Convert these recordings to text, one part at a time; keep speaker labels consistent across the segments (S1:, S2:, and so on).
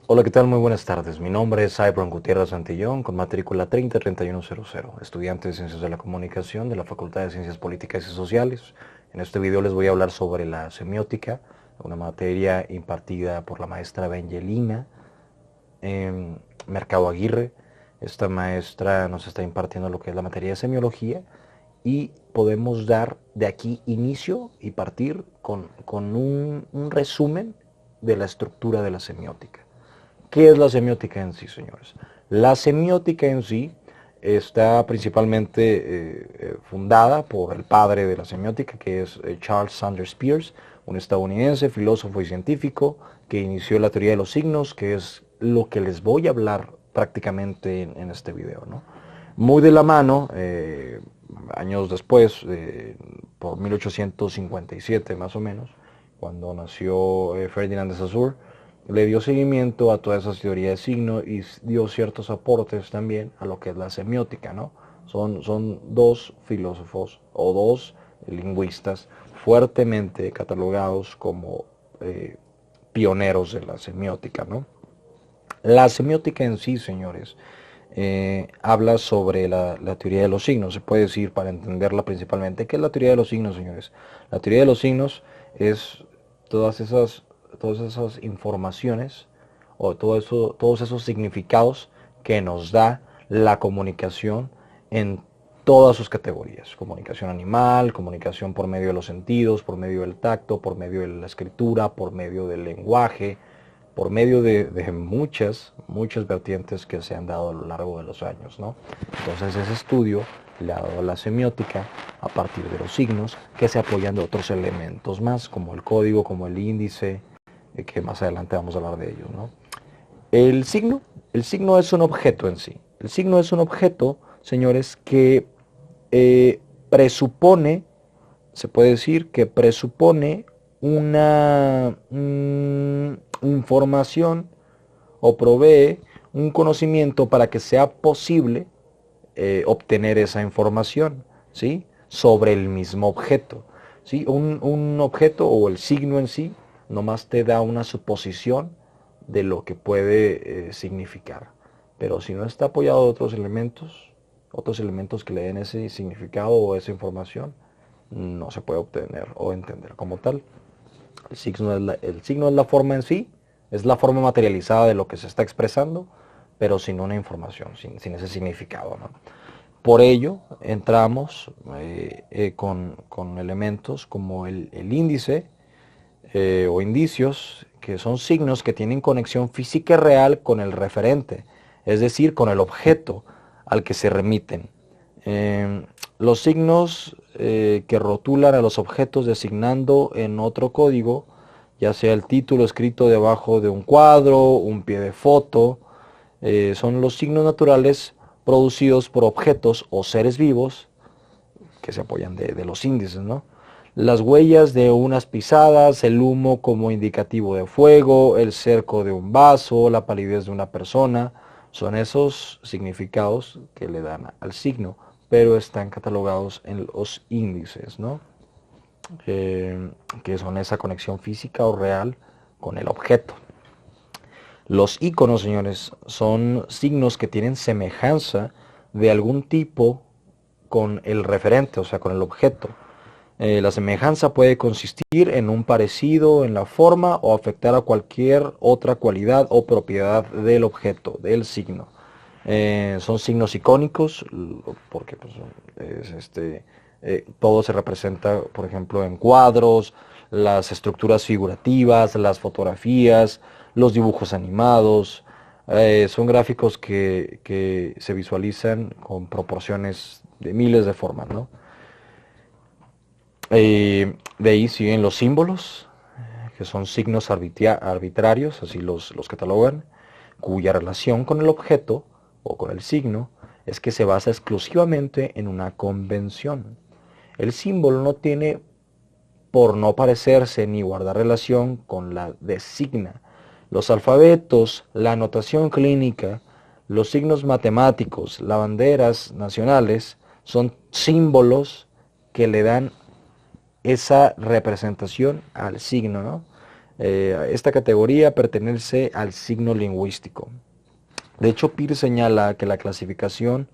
S1: Hola, ¿qué tal? Muy buenas tardes. Mi nombre es Ibron Gutiérrez Santillón, con matrícula 303100, estudiante de Ciencias de la Comunicación de la Facultad de Ciencias Políticas y Sociales. En este video les voy a hablar sobre la semiótica, una materia impartida por la maestra Benjelina Mercado Aguirre. Esta maestra nos está impartiendo lo que es la materia de semiología y podemos dar de aquí inicio y partir con un resumen de la estructura de la semiótica. ¿Qué es la semiótica en sí, señores? La semiótica en sí está principalmente fundada por el padre de la semiótica, que es Charles Sanders Peirce, un estadounidense, filósofo y científico, que inició la teoría de los signos, que es lo que les voy a hablar prácticamente en este video, ¿no? Muy de la mano, años después, por 1857 más o menos, cuando nació Ferdinand de Saussure, le dio seguimiento a todas esas teorías de signo y dio ciertos aportes también a lo que es la semiótica, ¿no? Son dos filósofos o dos lingüistas fuertemente catalogados como pioneros de la semiótica, ¿no? La semiótica en sí, señores, habla sobre la teoría de los signos. Se puede decir, para entenderla principalmente, ¿qué es la teoría de los signos, señores? La teoría de los signos es todas esas, todas esas informaciones o todos esos significados que nos da la comunicación en todas sus categorías. Comunicación animal, comunicación por medio de los sentidos, por medio del tacto, por medio de la escritura, por medio del lenguaje, por medio de muchas vertientes que se han dado a lo largo de los años, ¿no? Entonces ese estudio le ha dado la semiótica a partir de los signos que se apoyan de otros elementos más, como el código, como el índice, que más adelante vamos a hablar de ellos, ¿no? El signo es un objeto en sí. El signo es un objeto, señores, que presupone, se puede decir que presupone una información o provee un conocimiento para que sea posible obtener esa información, ¿sí? Sobre el mismo objeto, ¿sí? Un objeto o el signo en sí nomás te da una suposición de lo que puede significar. Pero si no está apoyado de otros elementos que le den ese significado o esa información, no se puede obtener o entender como tal. El signo es la forma en sí, es la forma materializada de lo que se está expresando, pero sin una información, sin ese significado, ¿no? Por ello, entramos con elementos como el índice o indicios, que son signos que tienen conexión física y real con el referente, es decir, con el objeto al que se remiten. Los signos que rotulan a los objetos designando en otro código, ya sea el título escrito debajo de un cuadro, un pie de foto, son los signos naturales producidos por objetos o seres vivos que se apoyan de los índices, ¿no? Las huellas de unas pisadas, el humo como indicativo de fuego, el cerco de un vaso, la palidez de una persona, son esos significados que le dan al signo, pero están catalogados en los índices, ¿no? Que son esa conexión física o real con el objeto. Los iconos, señores, son signos que tienen semejanza de algún tipo con el referente, o sea, con el objeto. La semejanza puede consistir en un parecido en la forma o afectar a cualquier otra cualidad o propiedad del objeto, del signo. Son signos icónicos porque pues, todo se representa, por ejemplo, en cuadros, las estructuras figurativas, las fotografías, los dibujos animados. Son gráficos que se visualizan con proporciones de miles de formas, ¿no? De ahí siguen los símbolos, que son signos arbitrarios, así los catalogan, cuya relación con el objeto o con el signo es que se basa exclusivamente en una convención. El símbolo no tiene por no parecerse ni guardar relación con la designa. Los alfabetos, la notación clínica, los signos matemáticos, las banderas nacionales son símbolos que le dan esa representación al signo, ¿no? Esta categoría pertenece al signo lingüístico. De hecho, Peirce señala que la clasificación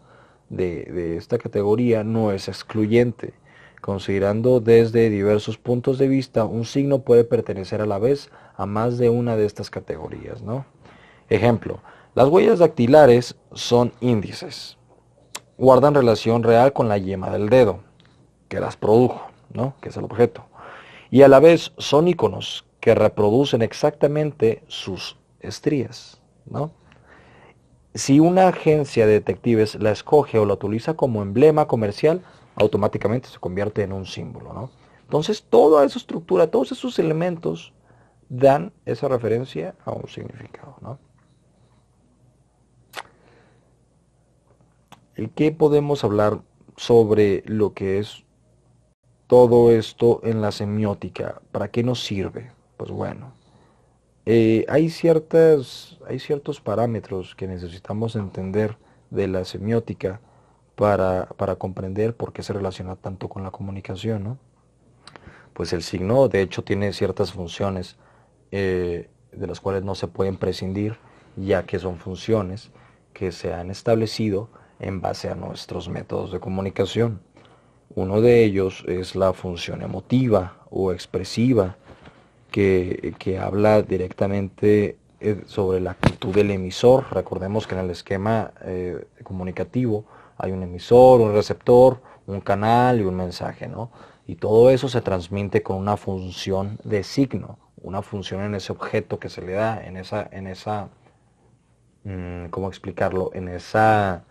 S1: de esta categoría no es excluyente. Considerando desde diversos puntos de vista, un signo puede pertenecer a la vez a más de una de estas categorías, ¿no? Ejemplo, las huellas dactilares son índices. Guardan relación real con la yema del dedo, que las produjo, ¿no? Que es el objeto. Y a la vez son iconos que reproducen exactamente sus estrías, ¿no? Si una agencia de detectives la escoge o la utiliza como emblema comercial, automáticamente se convierte en un símbolo, ¿no? Entonces, toda esa estructura, todos esos elementos dan esa referencia a un significado, ¿no? ¿El qué podemos hablar sobre lo que es todo esto en la semiótica? ¿Para qué nos sirve? Pues bueno, hay ciertos parámetros que necesitamos entender de la semiótica para comprender por qué se relaciona tanto con la comunicación, ¿no? Pues el signo, de hecho, tiene ciertas funciones de las cuales no se pueden prescindir, ya que son funciones que se han establecido en base a nuestros métodos de comunicación. Uno de ellos es la función emotiva o expresiva, que habla directamente sobre la actitud del emisor. Recordemos que en el esquema comunicativo hay un emisor, un receptor, un canal y un mensaje, ¿no? Y todo eso se transmite con una función de signo, una función en ese objeto que se le da, ¿cómo explicarlo? En esa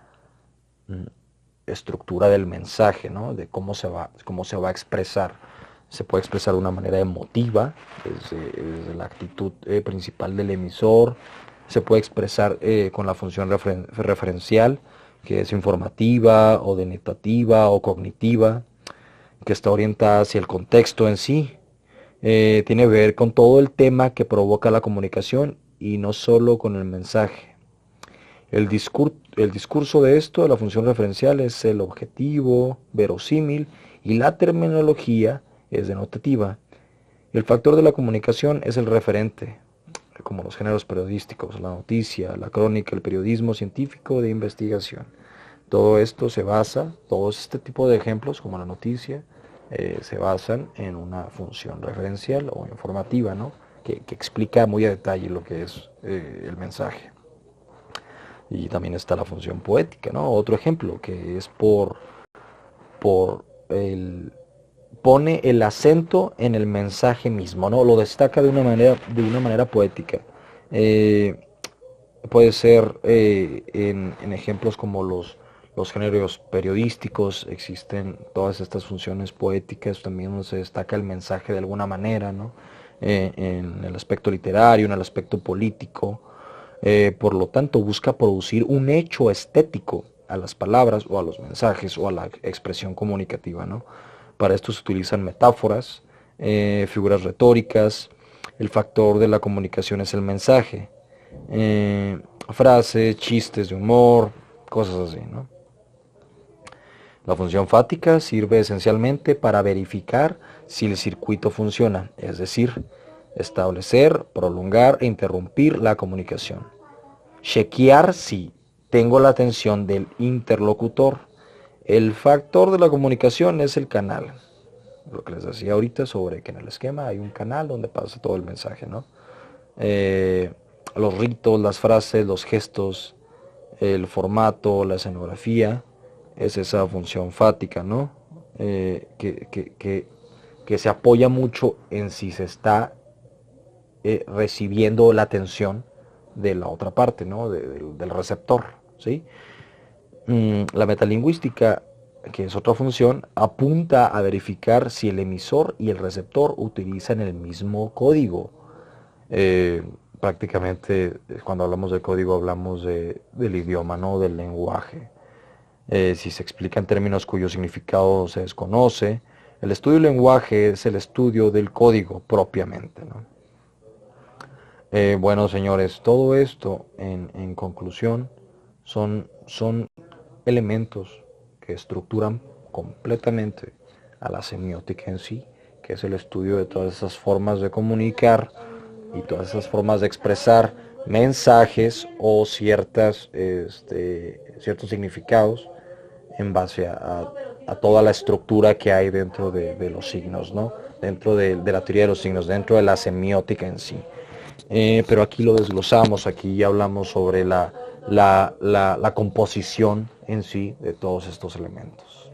S1: estructura del mensaje, ¿no? De cómo se va a expresar. Se puede expresar de una manera emotiva, desde la actitud principal del emisor. Se puede expresar con la función referencial, que es informativa o denotativa o cognitiva, que está orientada hacia el contexto en sí. Tiene que ver con todo el tema que provoca la comunicación y no solo con el mensaje. El discurso de esto, de la función referencial, es el objetivo, verosímil, y la terminología es denotativa. El factor de la comunicación es el referente, como los géneros periodísticos, la noticia, la crónica, el periodismo científico de investigación. Todo esto se basa, todos este tipo de ejemplos, como la noticia, se basan en una función referencial o informativa, ¿no? Que explica muy a detalle lo que es el mensaje. Y también está la función poética, ¿no? Otro ejemplo, que es por el, pone el acento en el mensaje mismo, ¿no? Lo destaca de una manera poética. Eh, Puede ser en ejemplos como los géneros periodísticos, existen todas estas funciones poéticas, también donde se destaca el mensaje de alguna manera, ¿no? En el aspecto literario, en el aspecto político. Por lo tanto, busca producir un hecho estético a las palabras o a los mensajes o a la expresión comunicativa, ¿no? Para esto se utilizan metáforas, figuras retóricas. El factor de la comunicación es el mensaje. Frases, chistes de humor, cosas así, ¿no? La función fática sirve esencialmente para verificar si el circuito funciona, es decir, establecer, prolongar e interrumpir la comunicación. Chequear si tengo la atención del interlocutor. El factor de la comunicación es el canal. Lo que les decía ahorita sobre que en el esquema hay un canal donde pasa todo el mensaje, ¿no? Los ritos, las frases, los gestos, el formato, la escenografía, es esa función fática, ¿no? Que se apoya mucho en si se está recibiendo la atención de la otra parte, ¿no? Del receptor, ¿sí? La metalingüística, que es otra función, apunta a verificar si el emisor y el receptor utilizan el mismo código. Eh, Prácticamente cuando hablamos de código hablamos del idioma, ¿no? Del lenguaje. Si se explica en términos cuyo significado se desconoce, el estudio del lenguaje es el estudio del código propiamente, ¿no? Bueno, señores, todo esto en conclusión son elementos que estructuran completamente a la semiótica en sí, que es el estudio de todas esas formas de comunicar y todas esas formas de expresar mensajes o ciertos significados en base a toda la estructura que hay dentro de los signos, ¿no? Dentro de la teoría de los signos, dentro de la semiótica en sí. Pero aquí lo desglosamos, aquí ya hablamos sobre la composición en sí de todos estos elementos.